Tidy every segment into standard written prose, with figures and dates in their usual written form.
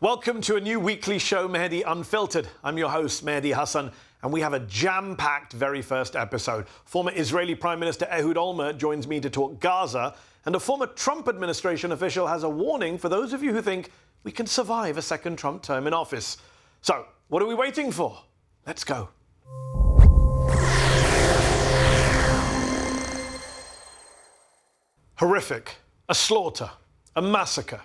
Welcome to a new weekly show, Mehdi Unfiltered. I'm your host, Mehdi Hasan, and we have a jam-packed very first episode. Former Israeli Prime Minister Ehud Olmert joins me to talk Gaza, and a former Trump administration official has a warning for those of you who think we can survive a second Trump term in office. So, what are we waiting for? Let's go. Horrific, a slaughter, a massacre.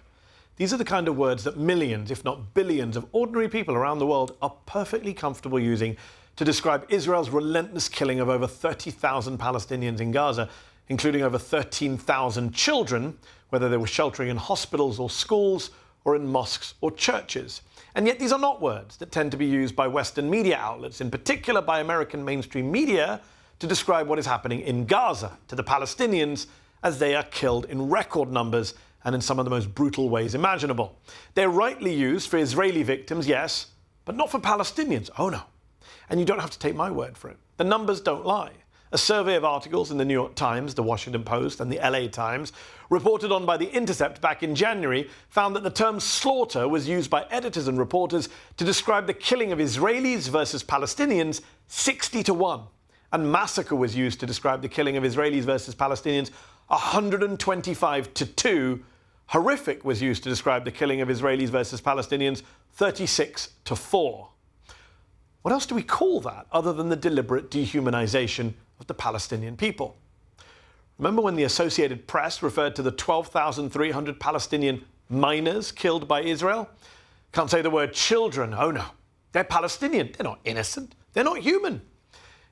These are the kind of words that millions, if not billions, of ordinary people around the world are perfectly comfortable using to describe Israel's relentless killing of over 30,000 Palestinians in Gaza, including over 13,000 children, whether they were sheltering in hospitals or schools or in mosques or churches. And yet these are not words that tend to be used by Western media outlets, in particular by American mainstream media, to describe what is happening in Gaza to the Palestinians as they are killed in record numbers and in some of the most brutal ways imaginable. They're rightly used for Israeli victims, yes, but not for Palestinians, oh no. And you don't have to take my word for it. The numbers don't lie. A survey of articles in the New York Times, the Washington Post, and the LA Times, reported on by The Intercept back in January, found that the term slaughter was used by editors and reporters to describe the killing of Israelis versus Palestinians 60-1. And massacre was used to describe the killing of Israelis versus Palestinians 125-2. Horrific was used to describe the killing of Israelis versus Palestinians 36-4. What else do we call that other than the deliberate dehumanization of the Palestinian people? Remember when the Associated Press referred to the 12,300 Palestinian minors killed by Israel? Can't say the word children, oh no. They're Palestinian, they're not innocent, they're not human.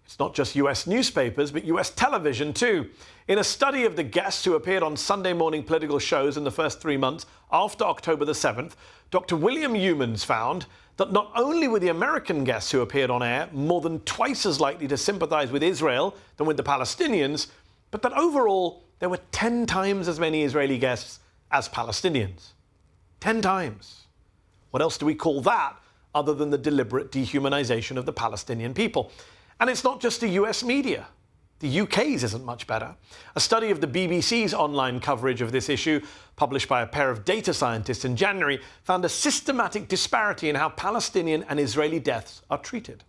It's not just US newspapers, but US television too. In a study of the guests who appeared on Sunday morning political shows in the first 3 months after October the 7th, Dr. William Youmans found that not only were the American guests who appeared on air more than twice as likely to sympathize with Israel than with the Palestinians, but that overall there were 10 times as many Israeli guests as Palestinians. 10 times. What else do we call that other than the deliberate dehumanization of the Palestinian people? And it's not just the US media. The UK's isn't much better. A study of the BBC's online coverage of this issue, published by a pair of data scientists in January, found a systematic disparity in how Palestinian and Israeli deaths are treated.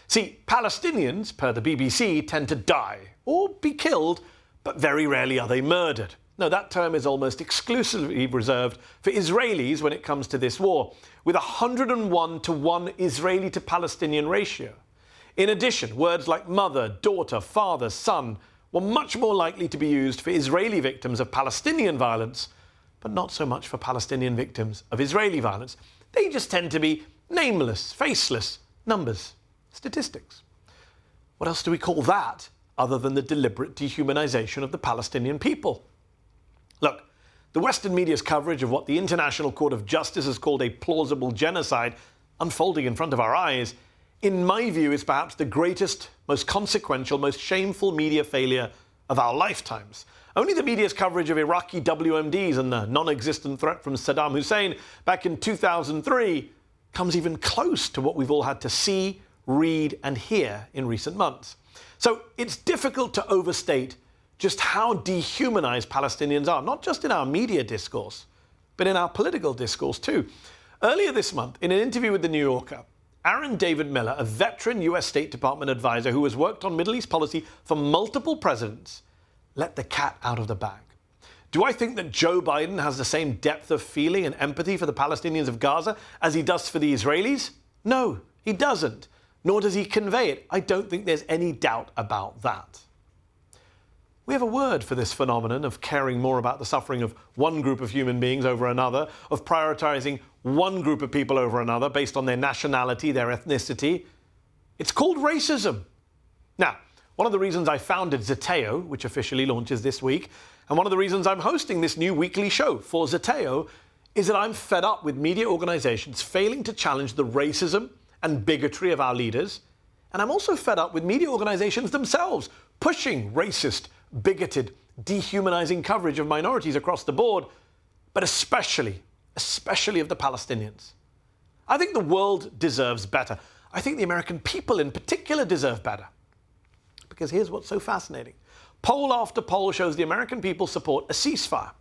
See, Palestinians, per the BBC, tend to die or be killed, but very rarely are they murdered. No, that term is almost exclusively reserved for Israelis when it comes to this war, with a 101-1 Israeli to Palestinian ratio. In addition, words like mother, daughter, father, son were much more likely to be used for Israeli victims of Palestinian violence, but not so much for Palestinian victims of Israeli violence. They just tend to be nameless, faceless numbers, statistics. What else do we call that other than the deliberate dehumanization of the Palestinian people? Look, the Western media's coverage of what the International Court of Justice has called a plausible genocide unfolding in front of our eyes, in my view, is perhaps the greatest, most consequential, most shameful media failure of our lifetimes. Only the media's coverage of Iraqi WMDs and the non-existent threat from Saddam Hussein back in 2003 comes even close to what we've all had to see, read, and hear in recent months. So it's difficult to overstate just how dehumanized Palestinians are, not just in our media discourse, but in our political discourse too. Earlier this month, in an interview with The New Yorker, Aaron David Miller, a veteran US State Department advisor who has worked on Middle East policy for multiple presidents, let the cat out of the bag. Do I think that Joe Biden has the same depth of feeling and empathy for the Palestinians of Gaza as he does for the Israelis? No, he doesn't. Nor does he convey it. I don't think there's any doubt about that. We have a word for this phenomenon of caring more about the suffering of one group of human beings over another, of prioritizing one group of people over another based on their nationality, their ethnicity. It's called racism. Now, one of the reasons I founded Zeteo, which officially launches this week, and one of the reasons I'm hosting this new weekly show for Zeteo, is that I'm fed up with media organizations failing to challenge the racism and bigotry of our leaders. And I'm also fed up with media organizations themselves pushing racist, bigoted, dehumanizing coverage of minorities across the board, but especially of the Palestinians. I think the world deserves better. I think the American people in particular deserve better. Because here's what's so fascinating. Poll after poll shows the American people support a ceasefire.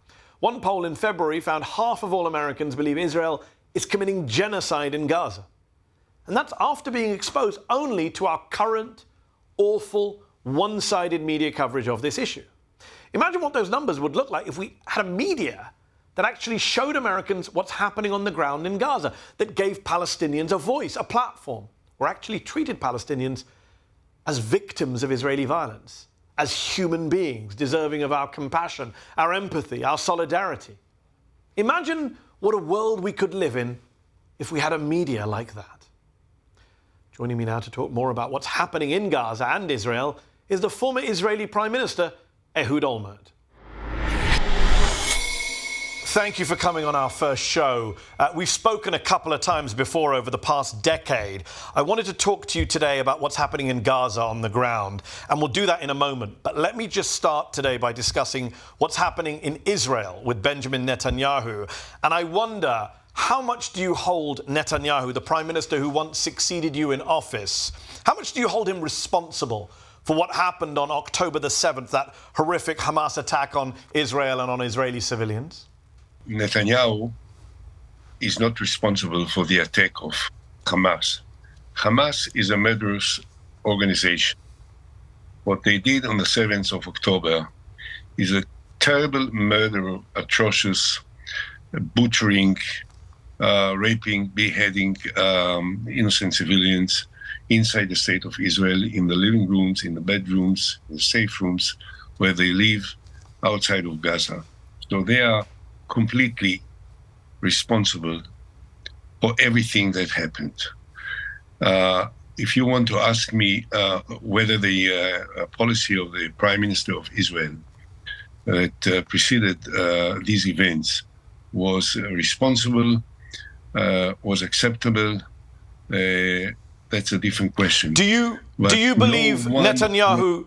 One poll in February found half of all Americans believe Israel is committing genocide in Gaza. And that's after being exposed only to our current, awful, one-sided media coverage of this issue. Imagine what those numbers would look like if we had a media that actually showed Americans what's happening on the ground in Gaza, that gave Palestinians a voice, a platform, or actually treated Palestinians as victims of Israeli violence, as human beings deserving of our compassion, our empathy, our solidarity. Imagine what a world we could live in if we had a media like that. Joining me now to talk more about what's happening in Gaza and Israel is the former Israeli Prime Minister, Ehud Olmert. Thank you for coming on our first show. We've spoken a couple of times before over the past decade. I wanted to talk to you today about what's happening in Gaza on the ground, and we'll do that in a moment. But let me just start today by discussing what's happening in Israel with Benjamin Netanyahu. And I wonder, how much do you hold Netanyahu, the Prime Minister who once succeeded you in office, how much do you hold him responsible for what happened on October the 7th, that horrific Hamas attack on Israel and on Israeli civilians? Netanyahu is not responsible for the attack of Hamas. Hamas is a murderous organization. What they did on the 7th of October is a terrible murder, atrocious butchering, raping, beheading innocent civilians inside the state of Israel, in the living rooms, in the bedrooms, in the safe rooms where they live outside of Gaza. So they are completely responsible for everything that happened. If you want to ask me whether the policy of the Prime Minister of Israel that preceded these events was responsible, was acceptable, that's a different question. Do you believe Netanyahu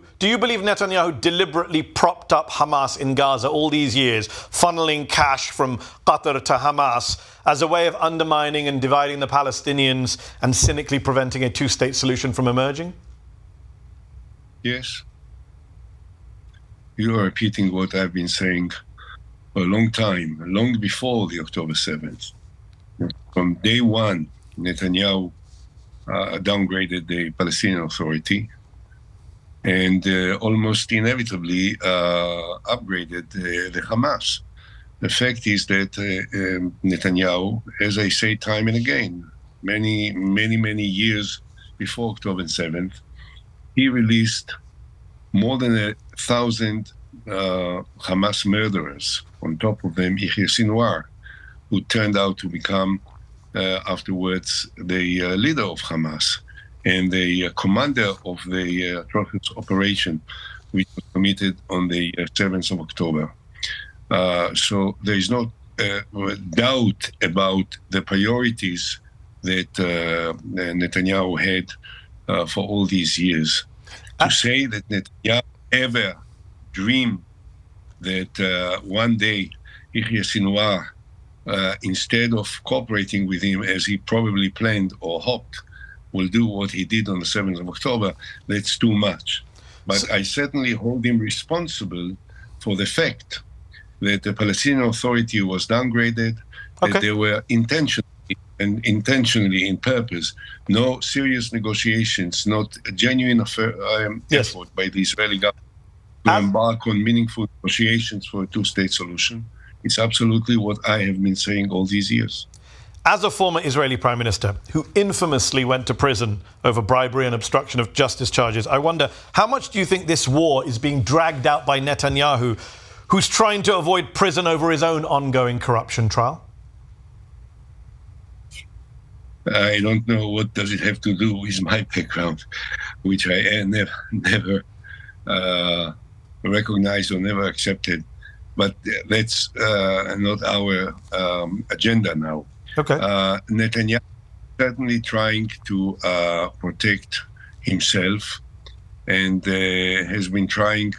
deliberately propped up Hamas in Gaza all these years, funneling cash from Qatar to Hamas as a way of undermining and dividing the Palestinians and cynically preventing a two-state solution from emerging? Yes. You are repeating what I've been saying for a long time, long before the October 7th. From day one, Netanyahu downgraded the Palestinian Authority and almost inevitably upgraded the Hamas. The fact is that Netanyahu, as I say time and again, many years before October 7th, he released more than 1,000 Hamas murderers. On top of them, Yahya Sinwar, who turned out to become afterwards the leader of Hamas and the commander of the atrocious operation which was committed on the 7th of October. So there is no doubt about the priorities that Netanyahu had for all these years. To say that Netanyahu ever dreamed that one day Yahya Sinwar, instead of cooperating with him as he probably planned or hoped, will do what he did on the 7th of October, that's too much. But I certainly hold him responsible for the fact that the Palestinian Authority was downgraded, that there were intentionally in purpose, no serious negotiations, not a genuine effort by the Israeli government to embark on meaningful negotiations for a two-state solution. It's absolutely what I have been saying all these years. As a former Israeli Prime Minister who infamously went to prison over bribery and obstruction of justice charges, I wonder, how much do you think this war is being dragged out by Netanyahu, who's trying to avoid prison over his own ongoing corruption trial? I don't know what does it have to do with my background, which I never recognized or never accepted. But that's not our agenda now. Netanyahu certainly trying to protect himself and has been trying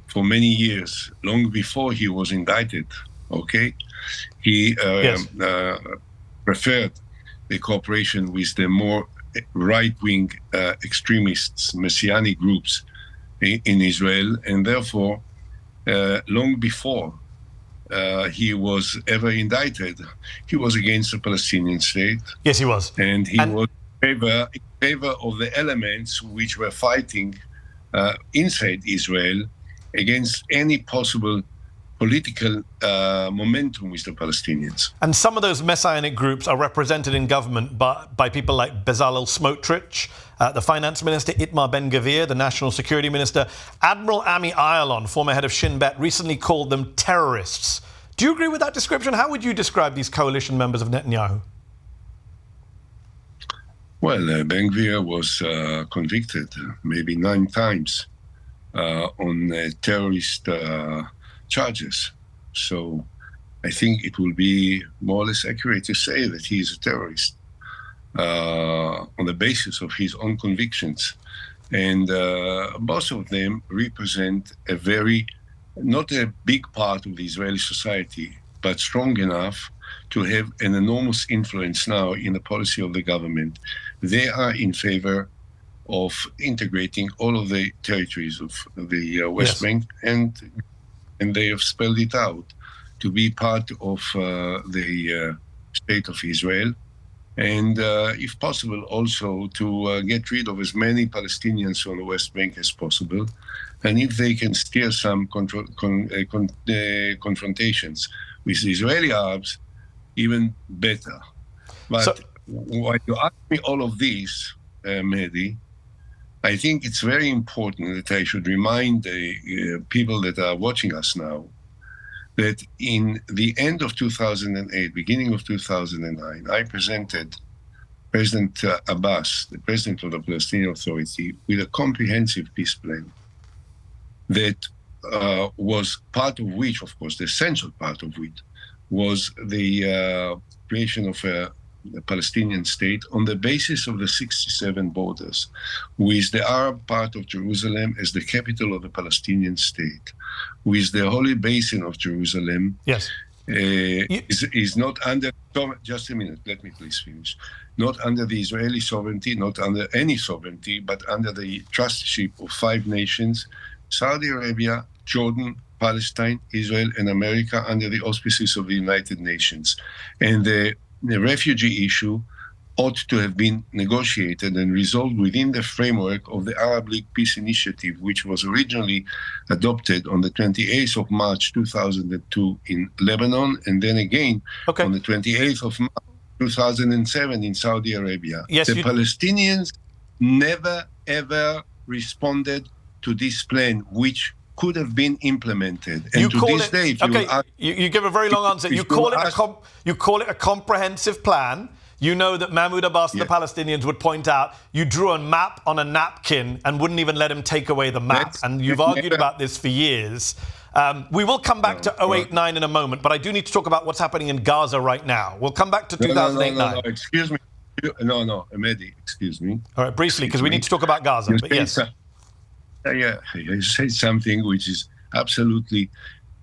for many years, long before he was indicted. He preferred the cooperation with the more right-wing extremists, messianic groups in Israel, and therefore long before he was ever indicted, he was against the Palestinian state. Yes, he was. And he was in favor of the elements which were fighting inside Israel against any possible political momentum with the Palestinians. And some of those messianic groups are represented in government by people like Bezalel Smotrich, the finance minister, Itamar Ben-Gvir, the national security minister. Admiral Ami Ayalon, former head of Shin Bet, recently called them terrorists. Do you agree with that description? How would you describe these coalition members of Netanyahu? Well, Ben-Gvir was convicted maybe 9 times on terrorist charges. So I think it will be more or less accurate to say that he is a terrorist on the basis of his own convictions. And both of them represent not a big part of the Israeli society, but strong enough to have an enormous influence now in the policy of the government. They are in favor of integrating all of the territories of the West Bank, and they have spelled it out to be part of the state of Israel, and if possible also to get rid of as many Palestinians on the West Bank as possible, and if they can steer some confrontations with the Israeli Arabs, even better. But when you ask me all of this, Mehdi, I think it's very important that I should remind the people that are watching us now that in the end of 2008, beginning of 2009, I presented President Abbas, the president of the Palestinian Authority, with a comprehensive peace plan that was part of which, of course, the essential part of which, was the creation of a Palestinian state on the basis of the 67 borders, with the Arab part of Jerusalem as the capital of the Palestinian state, with the Holy Basin of Jerusalem. Yes. Is not under, just a minute, let me please finish, not under the Israeli sovereignty, not under any sovereignty, but under the trusteeship of 5 nations, Saudi Arabia, Jordan, Palestine, Israel, and America, under the auspices of the United Nations. And the refugee issue ought to have been negotiated and resolved within the framework of the Arab League Peace Initiative, which was originally adopted on the 28th of March 2002 in Lebanon, and then again on the 28th of March 2007 in Saudi Arabia. Yes, the Palestinians never, ever responded to this plan, which could have been implemented. And to this day, you give a very long answer. You call it a comprehensive plan. You know that Mahmoud Abbas and the Palestinians would point out you drew a map on a napkin and wouldn't even let him take away the map. And you've argued about this for years. We will come back to 2008-9 in a moment, but I do need to talk about what's happening in Gaza right now. We'll come back to 2008-9. No, excuse me. No, Mehdi, excuse me. All right, briefly, because we need to talk about Gaza. But yes. You said something which is absolutely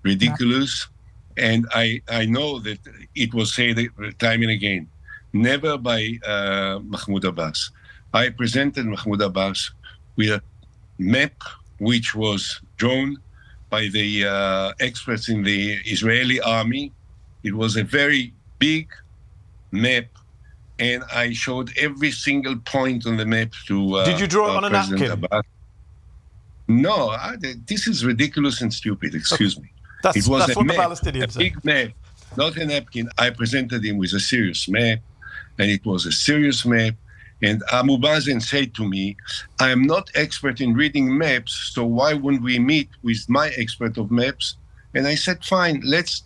ridiculous, and I know that it was said time and again. Never by Mahmoud Abbas. I presented Mahmoud Abbas with a map which was drawn by the experts in the Israeli army. It was a very big map, and I showed every single point on the map to Did you draw it on a President napkin? Abbas. No, this is ridiculous and stupid, excuse me. That's what the map, Palestinians a big map, not a napkin. I presented him with a serious map, and it was a serious map. And Abu Mazen said to me, I am not expert in reading maps, so why wouldn't we meet with my expert of maps? And I said, fine, let's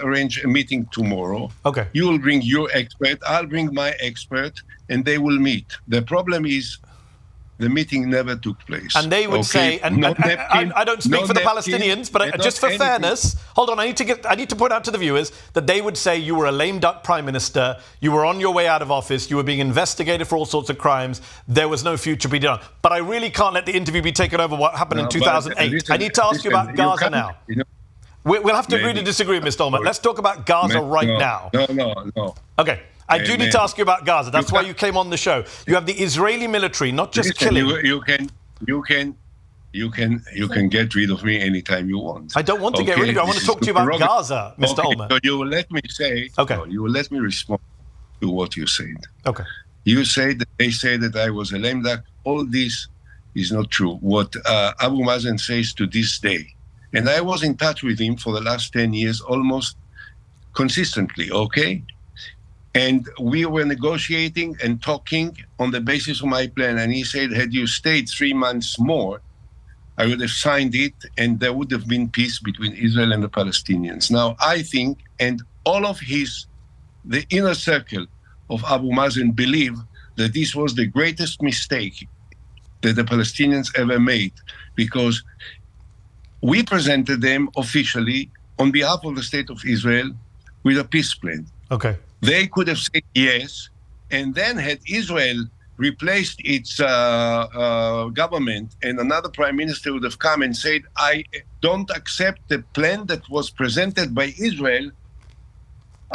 arrange a meeting tomorrow. Okay. You will bring your expert, I'll bring my expert, and they will meet. The problem is the meeting never took place. And they would say, and I don't speak for the Palestinians, but just for fairness, hold on, I need to point out to the viewers that they would say you were a lame duck prime minister, you were on your way out of office, you were being investigated for all sorts of crimes, there was no future to be done. But I really can't let the interview be taken over what happened in 2008. I need to ask you about Gaza now. We'll have to agree to disagree, Mr. Olmert. Let's talk about Gaza now. No. Okay. I do need to ask you about Gaza. That's why you came on the show. You have the Israeli military not just killing. You can you can get rid of me anytime you want. I don't want to get rid of you. I want to talk to you about Gaza, Mr. Olmert. So you will let me say. Okay. No, you will let me respond to what you said. Okay. You say that they say that I was a lame duck. All this is not true. What Abu Mazen says to this day, and I was in touch with him for the last 10 years, almost consistently. Okay. And we were negotiating and talking on the basis of my plan. And he said, had you stayed 3 months more, I would have signed it and there would have been peace between Israel and the Palestinians. Now, I think, and all of the inner circle of Abu Mazen believe that this was the greatest mistake that the Palestinians ever made, because we presented them officially on behalf of the state of Israel with a peace plan. Okay. They could have said yes, and then had Israel replaced its government and another prime minister would have come and said, I don't accept the plan that was presented by Israel,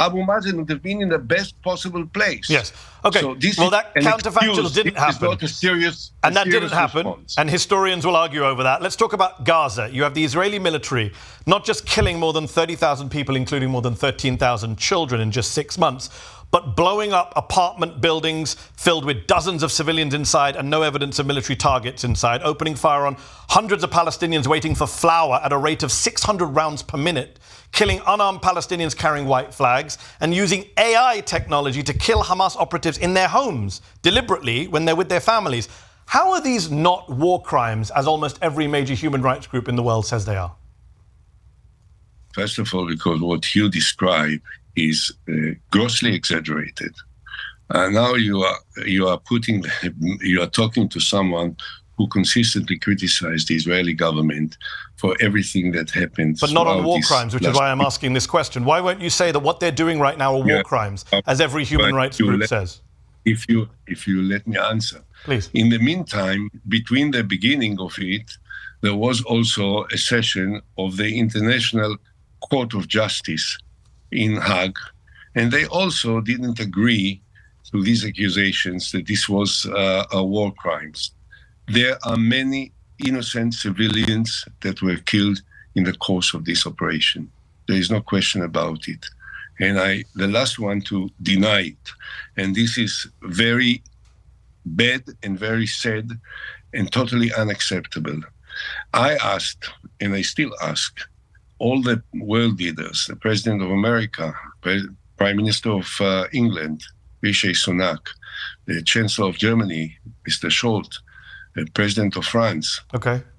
Abu Mazen would have been in the best possible place. Yes. Okay. So well, that counterfactual didn't happen. Not a serious, and that serious didn't happen. Response. And historians will argue over that. Let's talk about Gaza. You have the Israeli military not just killing more than 30,000 people, including more than 13,000 children in just 6 months, but blowing up apartment buildings filled with dozens of civilians inside and no evidence of military targets inside, opening fire on hundreds of Palestinians waiting for flour at a rate of 600 rounds per minute, killing unarmed Palestinians carrying white flags, and using AI technology to kill Hamas operatives in their homes deliberately when they're with their families. How are these not war crimes, as almost every major human rights group in the world says they are? First of all, because what you describe is grossly exaggerated. Now you are talking to someone who consistently criticized the Israeli government for everything that happened. But not on war crimes, which is why I'm asking this question. Why won't you say that what they're doing right now are war crimes, as every human rights group says? If you let me answer. Please. In the meantime, between the beginning of it, there was also a session of the International Court of Justice in Hague, and they also didn't agree to these accusations that this was a war crimes. There are many innocent civilians that were killed in the course of this operation. There is no question about it. And the last one to deny it. And this is very bad and very sad and totally unacceptable. I asked, and I still ask, all the world leaders, the President of America, Prime Minister of England, Rishi Sunak, the Chancellor of Germany, Mr. Scholz, the President of France,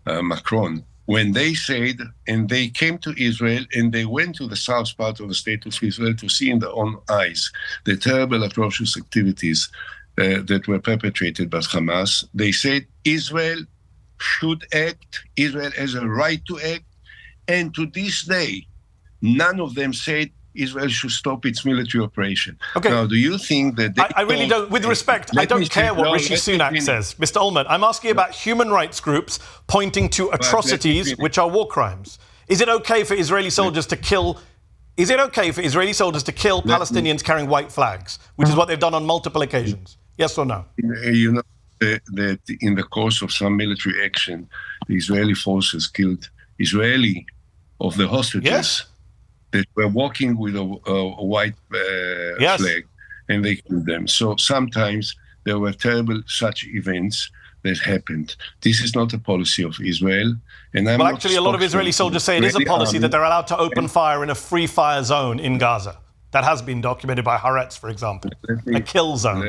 Macron, when they said, and they came to Israel and they went to the south part of the state of Israel to see in their own eyes the terrible, atrocious activities that were perpetrated by Hamas, they said Israel should act, Israel has a right to act, and to this day, none of them said Israel should stop its military operation. Okay. Now, do you think that... I really don't, with respect, I don't care what Rishi Sunak says. Mr. Olmert, I'm asking about human rights groups pointing to atrocities which are war crimes. Is it okay for Israeli soldiers to kill... Is it okay for Israeli soldiers to kill Palestinians carrying white flags, which is what they've done on multiple occasions? Yes or no? You know that in the course of some military action, the Israeli forces killed Israeli of the hostages that were walking with a white flag, and they killed them. So sometimes there were terrible such events that happened. This is not a policy of Israel. And I'm actually, a lot of Israeli soldiers say it is a policy that they're allowed to open fire in a free fire zone in Gaza. That has been documented by Haaretz, for example, a kill zone.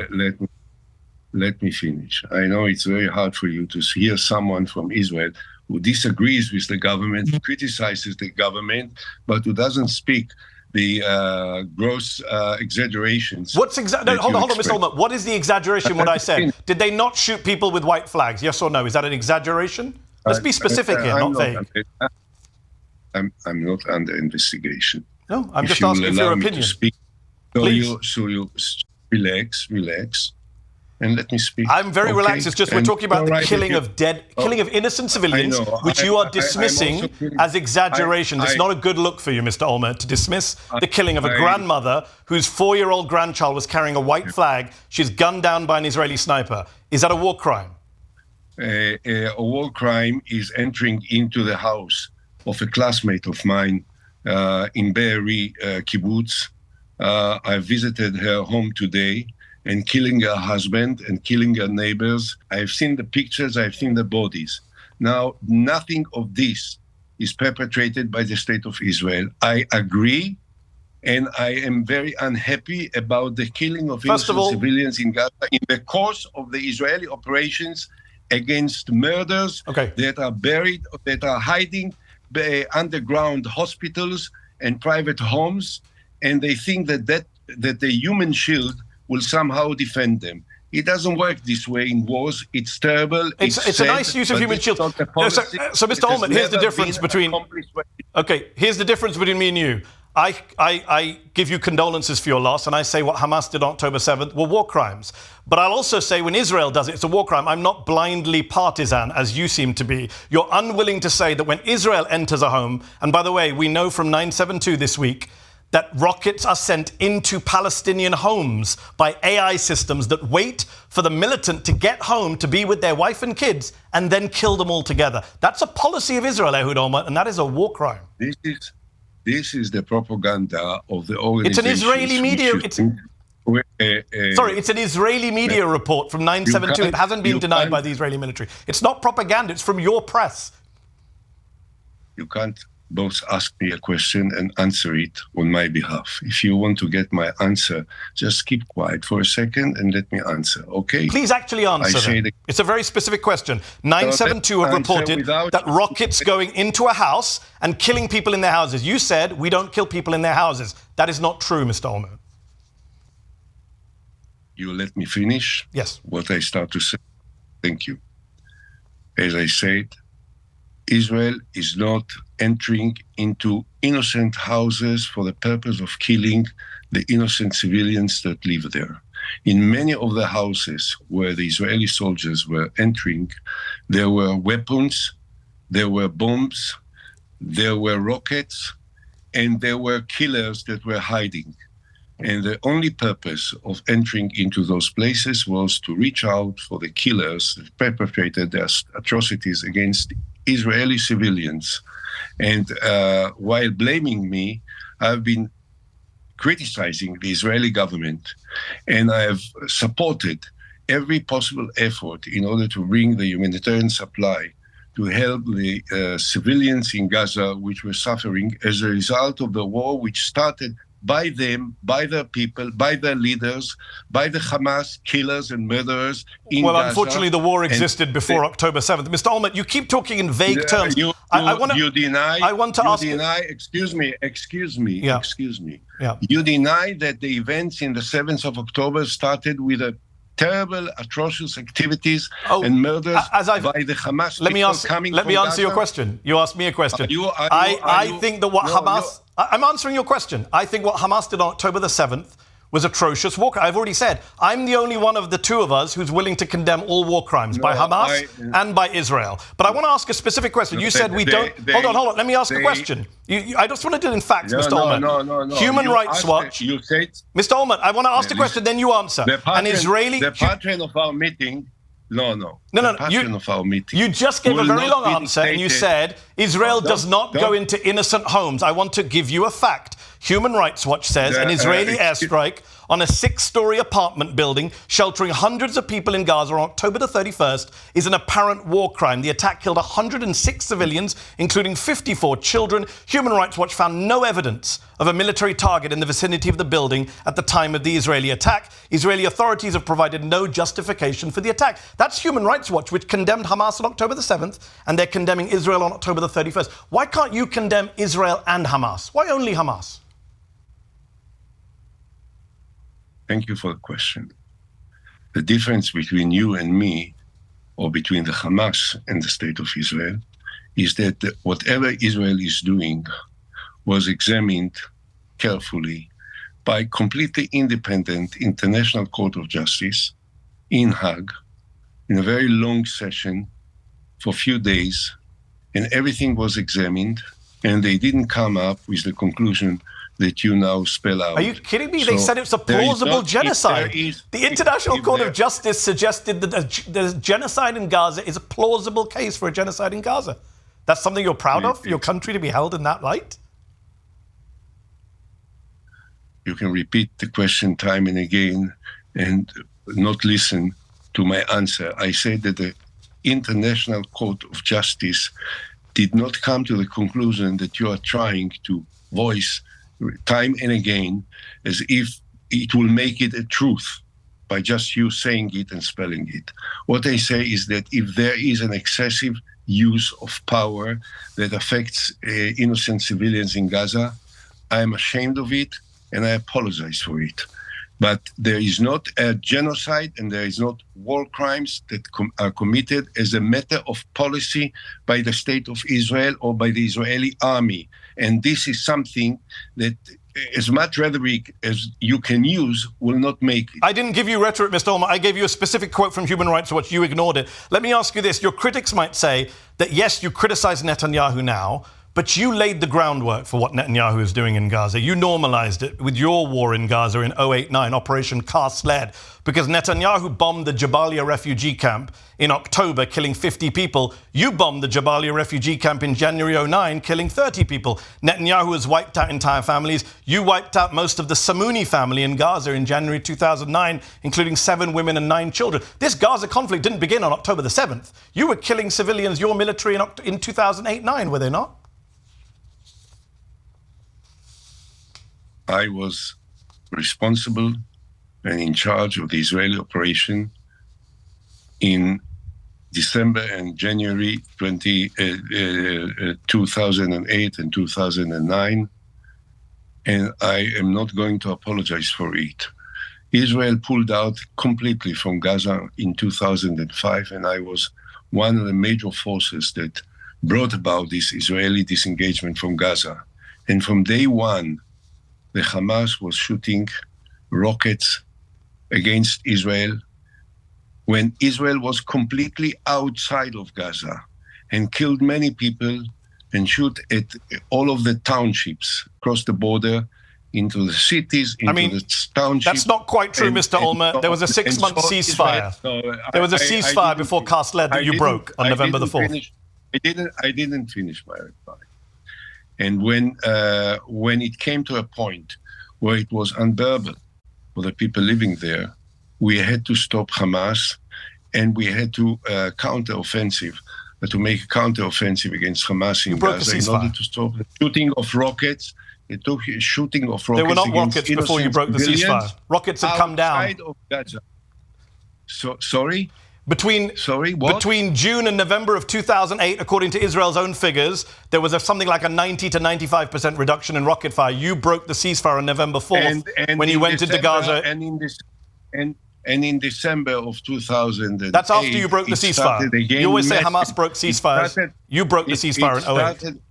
Let me finish. I know it's very hard for you to hear someone from Israel who disagrees with the government, who criticizes the government, but who doesn't speak the gross exaggerations. What's exactly? Hold on, Mr. Olmert. What is the exexaggeration? What I said? Did they not shoot people with white flags? Yes or no? Is that an exaggeration? Let's be specific here, not vague. I'm not under investigation. No, I'm just asking for your opinion. Please. So you relax. And let me speak. I'm very relaxed. It's just we're talking about the killing of innocent civilians, which you are dismissing as exaggeration. It's not a good look for you, Mr. Olmert, to dismiss the killing of a grandmother whose 4-year-old grandchild was carrying a white flag. She's gunned down by an Israeli sniper. Is that a war crime? a war crime is entering into the house of a classmate of mine in Be'eri kibbutz. I visited her home today, and killing her husband and killing her neighbors. I've seen the pictures, I've seen the bodies. Now, nothing of this is perpetrated by the state of Israel. I agree, and I am very unhappy about the killing of innocent civilians in Gaza in the course of the Israeli operations against murders that are buried, that are hiding underground hospitals and private homes, and they think that the human shield will somehow defend them. It doesn't work this way in wars. It's terrible. It's a nice use of human shield. So, Mr. Olmert, here's the difference between... Okay, here's the difference between me and you. I give you condolences for your loss, and I say what Hamas did on October 7th were war crimes. But I'll also say when Israel does it, it's a war crime. I'm not blindly partisan, as you seem to be. You're unwilling to say that when Israel enters a home, and by the way, we know from 9/7/2 this week, that rockets are sent into Palestinian homes by AI systems that wait for the militant to get home to be with their wife and kids and then kill them all together. That's a policy of Israel, Ehud Olmert, and that is a war crime. This is the propaganda of the organization. It's an Israeli media... It's an Israeli media report from 9/7/2. It hasn't been denied by the Israeli military. It's not propaganda, it's from your press. You can't both ask me a question and answer it on my behalf. If you want to get my answer, just keep quiet for a second and let me answer, okay? Please actually answer. It's a very specific question. 9/7/2 have reported that rockets going into a house and killing people in their houses. You said we don't kill people in their houses. That is not true, Mr. Olmert. You let me finish? Yes. What I start to say. Thank you. As I said, Israel is not entering into innocent houses for the purpose of killing the innocent civilians that live there. In many of the houses where the Israeli soldiers were entering, there were weapons, there were bombs, there were rockets, and there were killers that were hiding. And the only purpose of entering into those places was to reach out for the killers that perpetrated their atrocities against Israeli civilians. And while blaming me, I've been criticizing the Israeli government, and I have supported every possible effort in order to bring the humanitarian supply to help the civilians in Gaza, which were suffering as a result of the war, which started by them, by their people, by their leaders, by the Hamas killers and murderers in Gaza. Well, unfortunately, the war existed before October 7th. Mr. Olmert, you keep talking in vague terms. You deny. Excuse me. Yeah. You deny that the events in the 7th of October started with a terrible, atrocious activities and murders by the Hamas. Let me answer your question. You asked me a question. I think that what Hamas... I'm answering your question. I think what Hamas did on October the 7th was atrocious war crime. I've already said, I'm the only one of the two of us who's willing to condemn all war crimes by Hamas and by Israel. But I want to ask a specific question. You said we don't... Hold on. Let me ask a question. I just want to do it in facts, Mr. Olmert. No. Human Rights Watch... You said... Mr. Olmert, I want to ask the question, then you answer. The pattern of our meeting... No. You just gave a very long answer and you said Israel does not go into innocent homes. I want to give you a fact. Human Rights Watch says an Israeli airstrike on a 6-story apartment building sheltering hundreds of people in Gaza on October the 31st is an apparent war crime. The attack killed 106 civilians, including 54 children. Human Rights Watch found no evidence of a military target in the vicinity of the building at the time of the Israeli attack. Israeli authorities have provided no justification for the attack. That's Human Rights Watch, which condemned Hamas on October the 7th, and they're condemning Israel on October the 31st. Why can't you condemn Israel and Hamas? Why only Hamas? Thank you for the question. The difference between you and me, or between the Hamas and the State of Israel, is that whatever Israel is doing was examined carefully by completely independent International Court of Justice in Hague in a very long session for a few days, and everything was examined, and they didn't come up with the conclusion that you now spell out. Are you kidding me? They said it's a plausible genocide. The International Court of Justice suggested that the genocide in Gaza is a plausible case for a genocide in Gaza. That's something you're proud of, for your country to be held in that light? You can repeat the question time and again and not listen to my answer. I said that the International Court of Justice did not come to the conclusion that you are trying to voice time and again as if it will make it a truth by just you saying it and spelling it. What I say is that if there is an excessive use of power that affects innocent civilians in Gaza, I am ashamed of it and I apologize for it. But there is not a genocide and there is not war crimes that are committed as a matter of policy by the state of Israel or by the Israeli army. And this is something that as much rhetoric as you can use will not make it. I didn't give you rhetoric, Mr. Olmert. I gave you a specific quote from Human Rights Watch. You ignored it. Let me ask you this. Your critics might say that, yes, you criticize Netanyahu now, but you laid the groundwork for what Netanyahu is doing in Gaza. You normalized it with your war in Gaza in 2008-09, Operation Cast Lead, because Netanyahu bombed the Jabalia refugee camp in October, killing 50 people. You bombed the Jabalia refugee camp in January 2009, killing 30 people. Netanyahu has wiped out entire families. You wiped out most of the Samuni family in Gaza in January 2009, including 7 women and 9 children. This Gaza conflict didn't begin on October the 7th. You were killing civilians, your military, in 2008-09, were they not? I was responsible and in charge of the Israeli operation in December and January 2008 and 2009, and I am not going to apologize for it. Israel pulled out completely from Gaza in 2005, and I was one of the major forces that brought about this Israeli disengagement from Gaza. And from day one, the Hamas was shooting rockets against Israel when Israel was completely outside of Gaza and killed many people and shoot at all of the townships across the border into the cities, into the townships. That's not quite true, Mr. Olmert. There was a 6-month ceasefire. There was a ceasefire before Cast Lead that you broke on November the 4th. I didn't finish my reply. And when it came to a point where it was unbearable for the people living there, we had to stop Hamas, and we had to make a counter-offensive against Hamas in Gaza in order to stop the shooting of rockets. It took shooting of rockets. There were not rockets before you broke the ceasefire. Rockets had come down. Outside of Gaza. So, sorry? Between June and November of 2008, according to Israel's own figures, there was something like a 90 to 95% reduction in rocket fire. You broke the ceasefire on November 4th when you went into Gaza. And in December of 2008... That's after you broke the ceasefire. You always say Hamas broke ceasefires. You broke the ceasefire in 2008.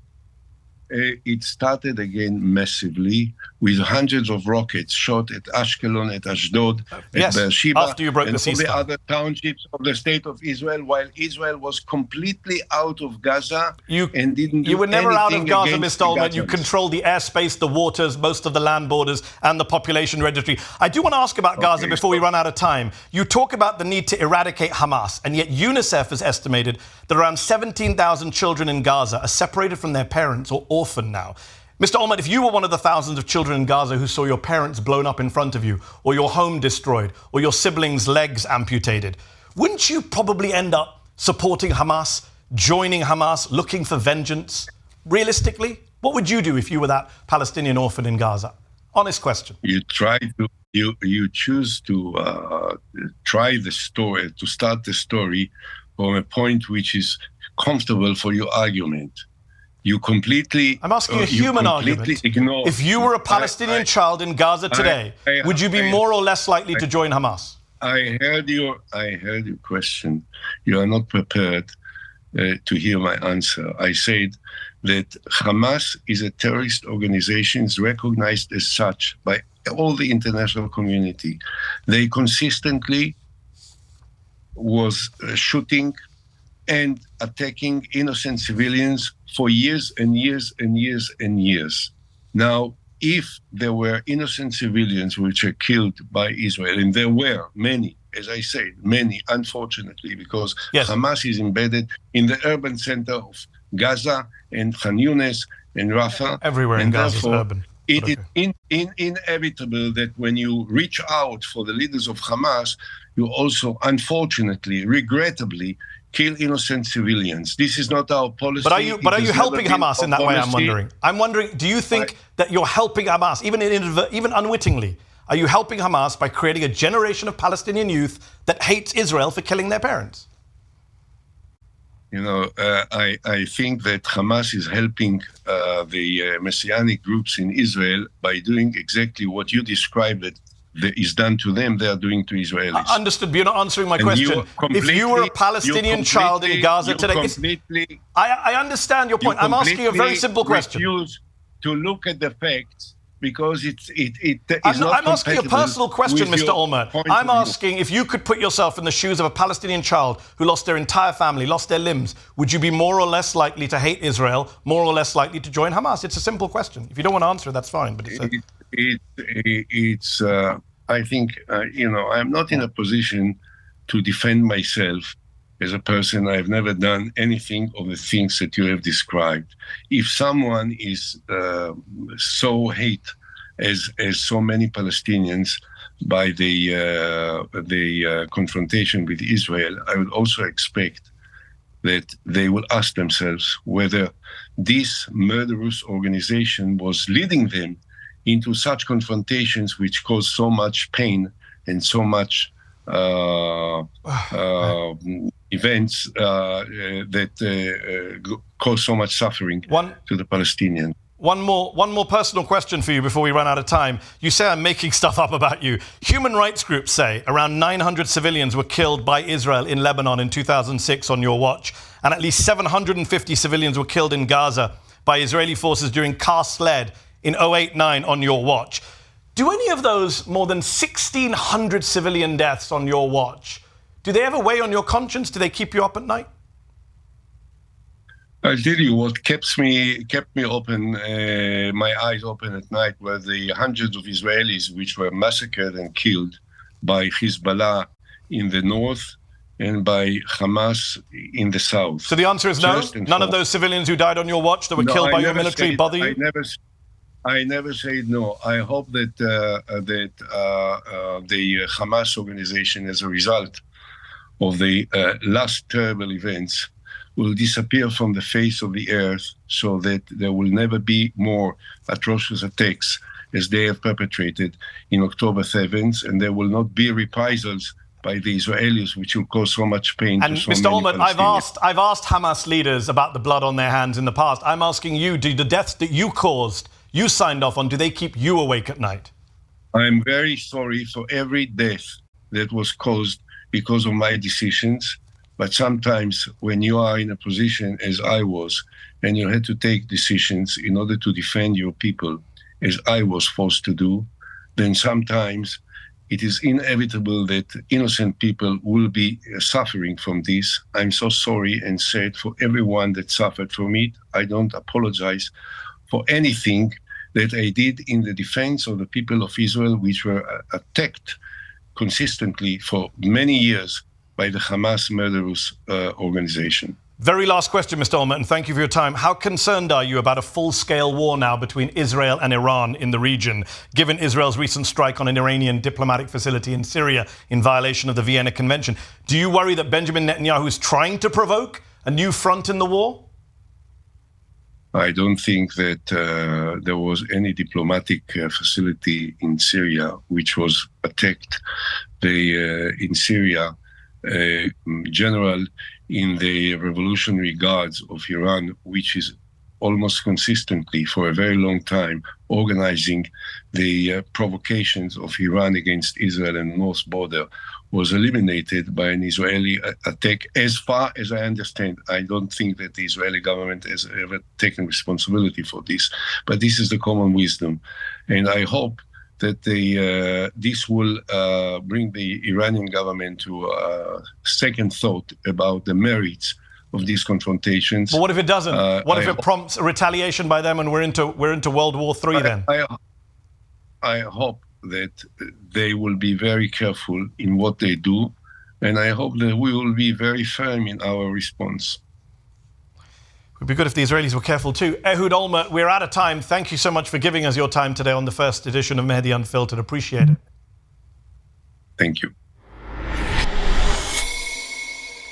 It started again massively with hundreds of rockets shot at Ashkelon, at Ashdod, at Beersheba, after you broke and the ceasefire. all the other townships of the state of Israel, while Israel was completely out of Gaza and didn't do You were never out of Gaza, against Mr. Olmert. the You Gazans. controlled the airspace, the waters, most of the land borders, and the population registry. I do want to ask about Gaza before we run out of time. You talk about the need to eradicate Hamas, and yet UNICEF has estimated that around 17,000 children in Gaza are separated from their parents or orphaned now. Mr. Olmert, if you were one of the thousands of children in Gaza who saw your parents blown up in front of you, or your home destroyed, or your siblings' legs amputated, wouldn't you probably end up supporting Hamas, joining Hamas, looking for vengeance? Realistically, what would you do if you were that Palestinian orphan in Gaza? Honest question. You choose to try the story, to start the story from a point which is comfortable for your argument. I'm asking you a human argument. If you were a Palestinian child in Gaza today, would you be more or less likely to join Hamas? I heard your question. You are not prepared to hear my answer. I said that Hamas is a terrorist organization, is recognized as such by all the international community. They consistently was shooting and attacking innocent civilians for years and years and years and years. Now, if there were innocent civilians which are killed by Israel, and there were many, as I said, many, unfortunately, because Hamas is embedded in the urban center of Gaza and Khan Yunis and Rafah. Everywhere in Gaza is urban. It is inevitable that when you reach out for the leaders of Hamas, you also, unfortunately, regrettably, kill innocent civilians. This is not our policy. But are you helping Hamas in that way? I'm wondering. Do you think that you're helping Hamas, even unwittingly? Are you helping Hamas by creating a generation of Palestinian youth that hates Israel for killing their parents? You know, I think that Hamas is helping the messianic groups in Israel by doing exactly what you described that is done to them, they are doing to Israelis. Understood, but you're not answering my question. If you were a Palestinian child in Gaza today... I understand your point. I'm asking you a very simple question. You refuse to look at the facts because I'm asking a personal question, Mr. Olmert. I'm asking if you could put yourself in the shoes of a Palestinian child who lost their entire family, lost their limbs, would you be more or less likely to hate Israel, more or less likely to join Hamas? It's a simple question. If you don't want to answer it, that's fine. But I think, I'm not in a position to defend myself as a person. I've never done anything of the things that you have described. If someone is so hate as so many Palestinians by the confrontation with Israel, I would also expect that they will ask themselves whether this murderous organization was leading them into such confrontations which cause so much pain and so much events that cause so much suffering to the Palestinians. One more personal question for you before we run out of time. You say I'm making stuff up about you. Human rights groups say around 900 civilians were killed by Israel in Lebanon in 2006 on your watch, and at least 750 civilians were killed in Gaza by Israeli forces during Car-Sled in 2008-09 on your watch. Do any of those more than 1,600 civilian deaths on your watch, do they ever weigh on your conscience? Do they keep you up at night? I'll tell you what kept me open, my eyes open at night were the hundreds of Israelis which were massacred and killed by Hezbollah in the north and by Hamas in the south. So the answer is no? None of those civilians who died on your watch that were killed by your military bother you? I never said no. I hope that the Hamas organization, as a result of the last terrible events, will disappear from the face of the earth so that there will never be more atrocious attacks as they have perpetrated in October 7th, and there will not be reprisals by the Israelis, which will cause so much pain to so many Palestinians. And Mr. Olmert, I've asked Hamas leaders about the blood on their hands in the past. I'm asking you, do the deaths that you caused, you signed off on, do they keep you awake at night? I'm very sorry for every death that was caused because of my decisions. But sometimes when you are in a position as I was, and you had to take decisions in order to defend your people, as I was forced to do, then sometimes it is inevitable that innocent people will be suffering from this. I'm so sorry and sad for everyone that suffered from it. I don't apologize for anything that I did in the defense of the people of Israel, which were attacked consistently for many years by the Hamas murderous organization. Very last question, Mr. Olmert, and thank you for your time. How concerned are you about a full-scale war now between Israel and Iran in the region, given Israel's recent strike on an Iranian diplomatic facility in Syria in violation of the Vienna Convention? Do you worry that Benjamin Netanyahu is trying to provoke a new front in the war? I don't think that there was any diplomatic facility in Syria which was attacked. In Syria, general in the Revolutionary Guards of Iran, which is almost consistently for a very long time organizing the provocations of Iran against Israel and north border, was eliminated by an Israeli attack. As far as I understand, I don't think that the Israeli government has ever taken responsibility for this, but this is the common wisdom. And I hope that this will bring the Iranian government to second thought about the merits of these confrontations. But what if it doesn't? What if it prompts a retaliation by them and we're into World War III then? I hope that they will be very careful in what they do, and I hope that we will be very firm in our response. It would be good if the Israelis were careful too. Ehud Olmert, we're out of time. Thank you so much for giving us your time today on the first edition of Mehdi Unfiltered. Appreciate it. Thank you.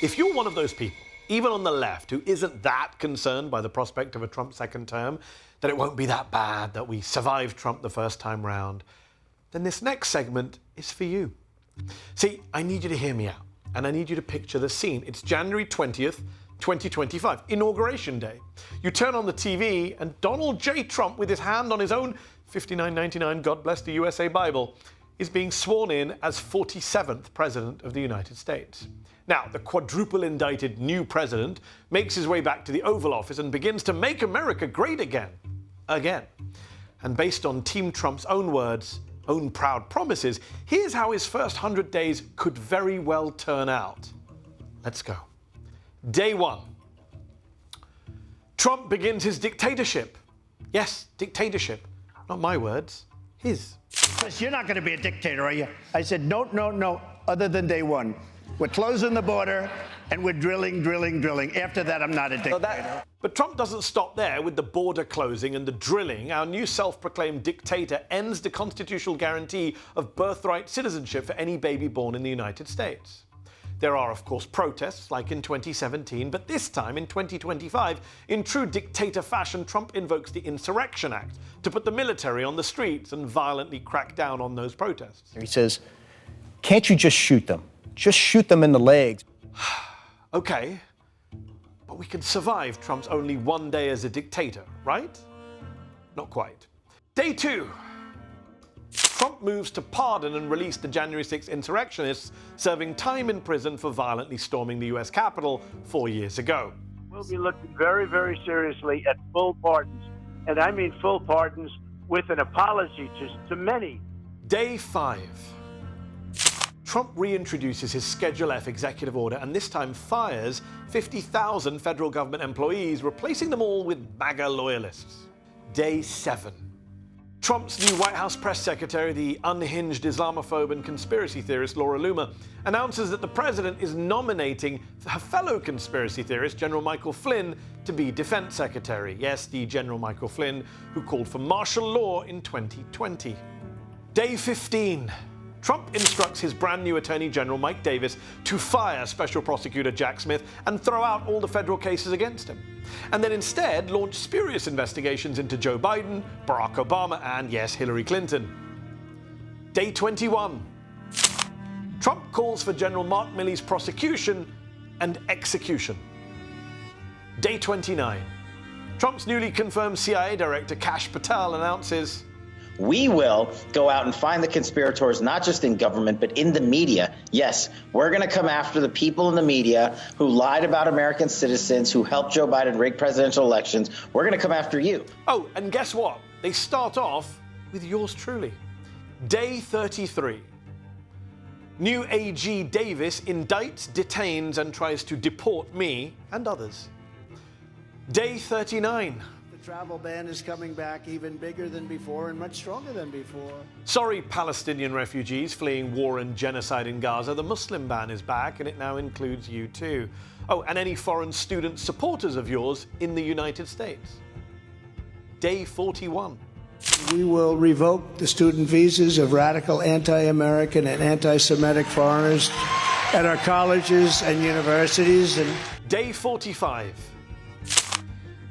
If you're one of those people, even on the left, who isn't that concerned by the prospect of a Trump second term, that it won't be that bad, that we survived Trump the first time round, then this next segment is for you. See, I need you to hear me out, and I need you to picture the scene. It's January 20th, 2025, Inauguration Day. You turn on the TV, and Donald J. Trump, with his hand on his own $59.99 God Bless the USA Bible, is being sworn in as 47th President of the United States. Now, the quadruple indicted new president makes his way back to the Oval Office and begins to make America great again. Again. And based on Team Trump's own words, own proud promises, here's how his first 100 days could very well turn out. Let's go. Day 1. Trump begins his dictatorship. Yes, dictatorship. Not my words, his. You're not going to be a dictator, are you? I said, no, other than day 1. We're closing the border, and we're drilling. After that, I'm not a dictator. But Trump doesn't stop there with the border closing and the drilling. Our new self-proclaimed dictator ends the constitutional guarantee of birthright citizenship for any baby born in the United States. There are, of course, protests, like in 2017, but this time, in 2025, in true dictator fashion, Trump invokes the Insurrection Act to put the military on the streets and violently crack down on those protests. He says, can't you just shoot them? Just shoot them in the legs. Okay, but we can survive Trump's only one day as a dictator, right? Not quite. Day 2. Trump moves to pardon and release the January 6th insurrectionists serving time in prison for violently storming the US Capitol 4 years ago. We'll be looking very, very seriously at full pardons, and I mean full pardons with an apology to many. Day 5. Trump reintroduces his Schedule F executive order and this time fires 50,000 federal government employees, replacing them all with MAGA loyalists. Day 7. Trump's new White House press secretary, the unhinged Islamophobe and conspiracy theorist Laura Loomer, announces that the president is nominating her fellow conspiracy theorist, General Michael Flynn, to be defense secretary. Yes, the General Michael Flynn who called for martial law in 2020. Day 15. Trump instructs his brand new Attorney General Mike Davis to fire Special Prosecutor Jack Smith and throw out all the federal cases against him, and then instead launch spurious investigations into Joe Biden, Barack Obama, and yes, Hillary Clinton. Day 21. Trump calls for General Mark Milley's prosecution and execution. Day 29. Trump's newly confirmed CIA director Kash Patel announces, we will go out and find the conspirators, not just in government, but in the media. Yes, we're going to come after the people in the media who lied about American citizens, who helped Joe Biden rig presidential elections. We're going to come after you. Oh, and guess what? They start off with yours truly. Day 33. New AG Davis indicts, detains, and tries to deport me and others. Day 39. Travel ban is coming back even bigger than before and much stronger than before. Sorry, Palestinian refugees fleeing war and genocide in Gaza. The Muslim ban is back, and it now includes you too. Oh, and any foreign student supporters of yours in the United States. Day 41. We will revoke the student visas of radical anti-American and anti-Semitic foreigners at our colleges and universities. And Day 45.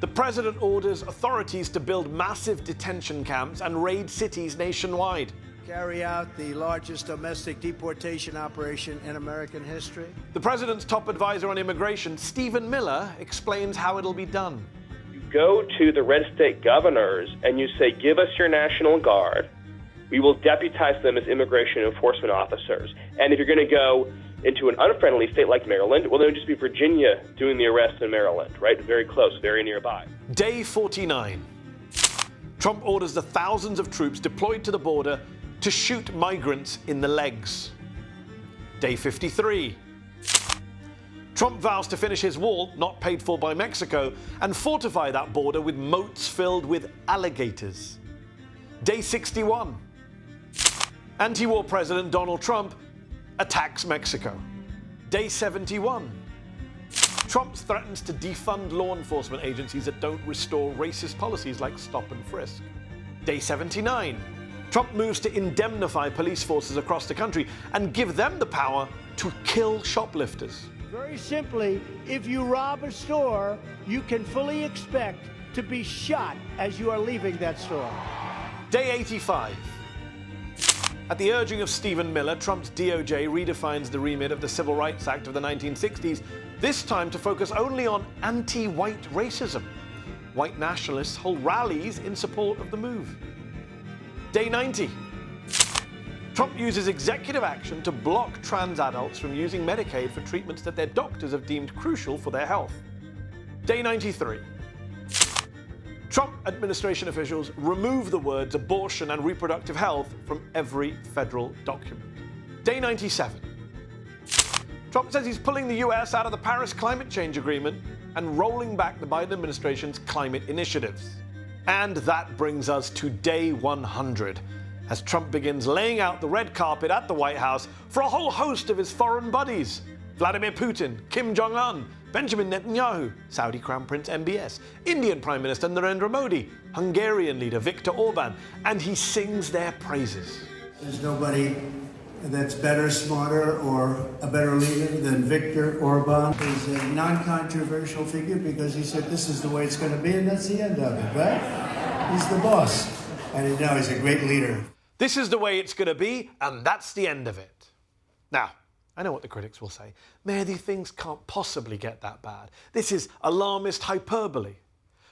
The president orders authorities to build massive detention camps and raid cities nationwide. Carry out the largest domestic deportation operation in American history. The president's top advisor on immigration, Stephen Miller, explains how it'll be done. You go to the red state governors and you say, give us your National Guard. We will deputize them as immigration enforcement officers. And if you're going to go into an unfriendly state like Maryland, well, then it would just be Virginia doing the arrest in Maryland, right? Very close, very nearby. Day 49. Trump orders the thousands of troops deployed to the border to shoot migrants in the legs. Day 53. Trump vows to finish his wall, not paid for by Mexico, and fortify that border with moats filled with alligators. Day 61. Anti-war President Donald Trump attacks Mexico. Day 71. Trump threatens to defund law enforcement agencies that don't restore racist policies like stop and frisk. Day 79. Trump moves to indemnify police forces across the country and give them the power to kill shoplifters. Very simply, if you rob a store, you can fully expect to be shot as you are leaving that store. Day 85. At the urging of Stephen Miller, Trump's DOJ redefines the remit of the Civil Rights Act of the 1960s, this time to focus only on anti-white racism. White nationalists hold rallies in support of the move. Day 90. Trump uses executive action to block trans adults from using Medicaid for treatments that their doctors have deemed crucial for their health. Day 93. Trump administration officials remove the words abortion and reproductive health from every federal document. Day 97. Trump says he's pulling the US out of the Paris Climate Change Agreement and rolling back the Biden administration's climate initiatives. And that brings us to day 100, as Trump begins laying out the red carpet at the White House for a whole host of his foreign buddies: Vladimir Putin, Kim Jong-un, Benjamin Netanyahu, Saudi Crown Prince MBS, Indian Prime Minister Narendra Modi, Hungarian leader Viktor Orban, and he sings their praises. There's nobody that's better, smarter, or a better leader than Viktor Orban. He's a non-controversial figure because he said this is the way it's going to be, and that's the end of it, right? He's the boss, and he's a great leader. This is the way it's going to be, and that's the end of it. Now, I know what the critics will say. Mehdi, things can't possibly get that bad. This is alarmist hyperbole.